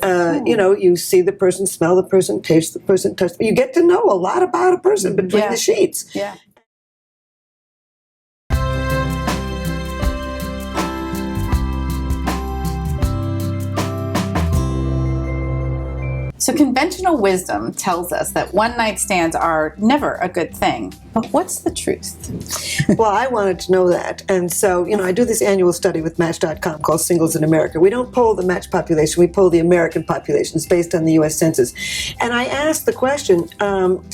you see the person, smell the person, taste the person, touch. You get to know a lot about a person between the sheets. Yeah. So conventional wisdom tells us that one-night stands are never a good thing. But what's the truth? Well, I wanted to know that. And so, I do this annual study with Match.com called Singles in America. We don't poll the Match population, we poll the American population. It's based on the U.S. Census. And I asked the question,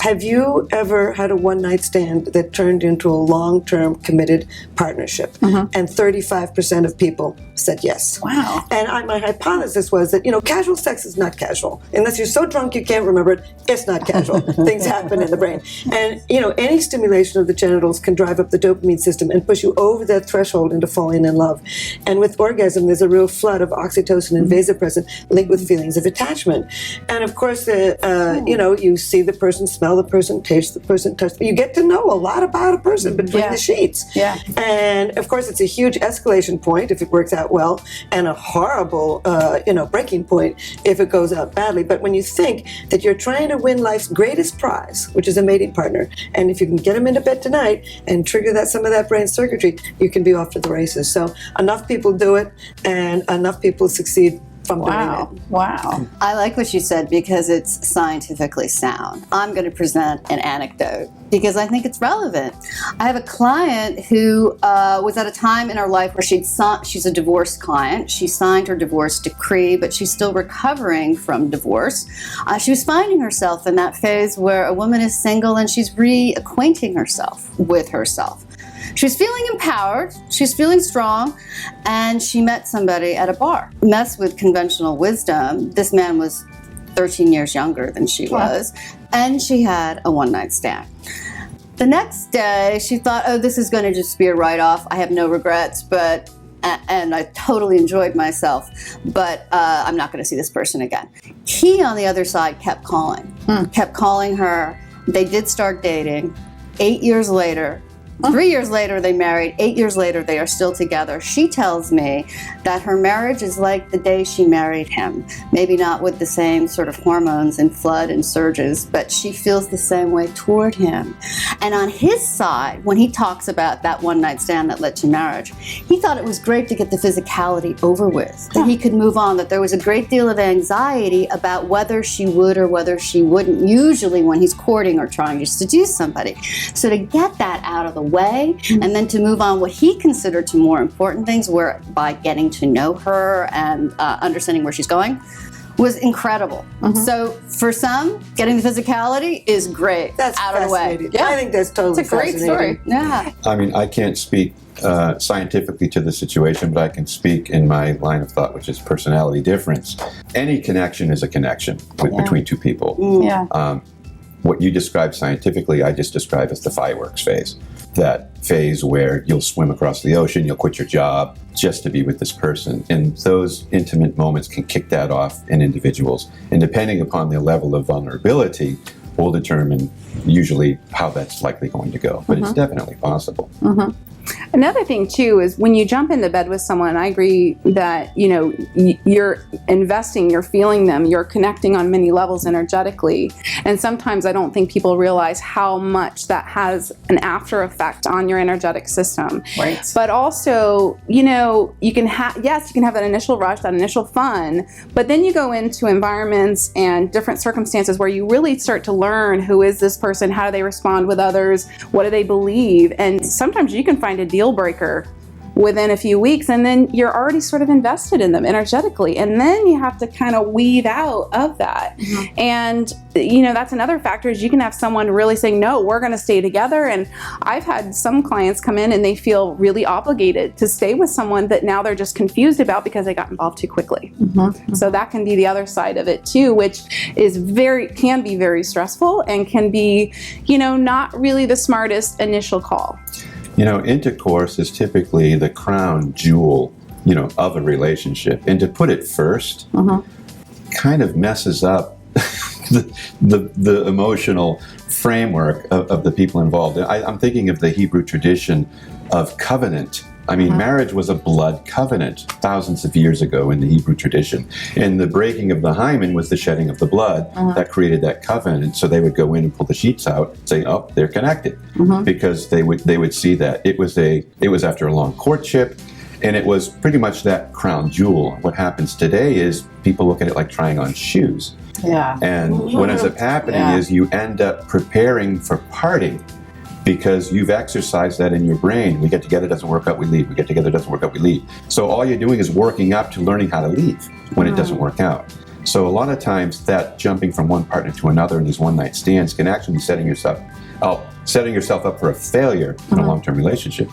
have you ever had a one-night stand that turned into a long-term committed partnership? And 35% of people said yes. Wow. And my hypothesis was that, casual sex is not casual. Unless you're so drunk you can't remember it, it's not casual. Things happen in the brain. And, any stimulation of the genitals can drive up the dopamine system and push you over that threshold into falling in love. And with orgasm, there's a real flood of oxytocin and vasopressin linked with feelings of attachment. And of course, you see the person, smell the person, taste the person, touch. You get to know a lot about a person between the sheets. Yeah. And of course, it's a huge escalation point if it works out well, and a horrible, breaking point if it goes out badly. But when you think that you're trying to win life's greatest prize, which is a mating partner, and if you can get them into bed tonight and trigger some of that brain circuitry, you can be off to the races. So enough people do it, and enough people succeed from doing it. Wow. I like what you said because it's scientifically sound. I'm going to present an anecdote because I think it's relevant. I have a client who was at a time in her life where she's a divorced client. She signed her divorce decree, but she's still recovering from divorce. She was finding herself in that phase where a woman is single and she's reacquainting herself with herself. She was feeling empowered, she was feeling strong, and she met somebody at a bar. Mess with conventional wisdom, this man was 13 years younger than she was, and she had a one-night stand. The next day, she thought, oh, this is going to just be a write-off. I have no regrets, and I totally enjoyed myself, but I'm not going to see this person again. He, on the other side, kept calling her. They did start dating. 8 years later, 3 years later, they married. 8 years later, they are still together. She tells me that her marriage is like the day she married him. Maybe not with the same sort of hormones and flood and surges, but she feels the same way toward him. And on his side, when he talks about that one-night stand that led to marriage, he thought it was great to get the physicality over with, that he could move on, that there was a great deal of anxiety about whether she would or whether she wouldn't, usually when he's courting or trying to seduce somebody. So to get that out of the way, and then to move on what he considered to more important things, where by getting to know her and understanding where she's going, was incredible. So for some, getting the physicality is great. That's out of the way. Yeah. I think that's totally It's a great story. Yeah. I mean, I can't speak scientifically to the situation, but I can speak in my line of thought, which is personality difference. Any connection is a connection between two people. Yeah. What you describe scientifically, I just describe as the fireworks phase. That phase where you'll swim across the ocean, you'll quit your job just to be with this person. And those intimate moments can kick that off in individuals. And depending upon their level of vulnerability, will determine usually how that's likely going to go. But it's definitely possible. Another thing too is when you jump into bed with someone, I agree that, you know, you're investing, you're feeling them, you're connecting on many levels energetically. And sometimes I don't think people realize how much that has an after effect on your energetic system. Right. But also, you know, you can have, yes, you can have that initial rush, that initial fun, but then you go into environments and different circumstances where you really start to learn who is this person, how do they respond with others, what do they believe, and sometimes you can find a deal breaker within a few weeks, and then you're already sort of invested in them energetically, and then you have to kind of weed out of that. And you know, that's another factor, is you can have someone really saying, no, we're going to stay together. And I've had some clients come in and they feel really obligated to stay with someone that now they're just confused about because they got involved too quickly. So that can be the other side of it too, which is can be very stressful and can be, you know, not really the smartest initial call. You know, intercourse is typically the crown jewel, you know, of a relationship. And to put it first kind of messes up the emotional framework of the people involved. I'm thinking of the Hebrew tradition of covenant I mean, marriage was a blood covenant thousands of years ago in the Hebrew tradition. And the breaking of the hymen was the shedding of the blood that created that covenant. So they would go in and pull the sheets out, saying, "Oh, they're connected," because they would see that it was after a long courtship, and it was pretty much that crown jewel. What happens today is people look at it like trying on shoes. Yeah. And what ends up happening is you end up preparing for parting, because you've exercised that in your brain. We get together, doesn't work out, we leave. We get together, doesn't work out, we leave. So all you're doing is working up to learning how to leave when it doesn't work out. So a lot of times that jumping from one partner to another in these one-night stands can actually be setting yourself up for a failure in a long-term relationship.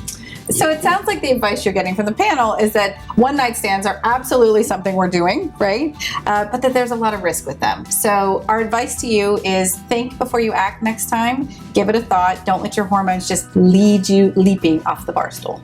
So it sounds like the advice you're getting from the panel is that one-night stands are absolutely something we're doing, right? But that there's a lot of risk with them. So our advice to you is think before you act next time. Give it a thought. Don't let your hormones just lead you leaping off the bar stool.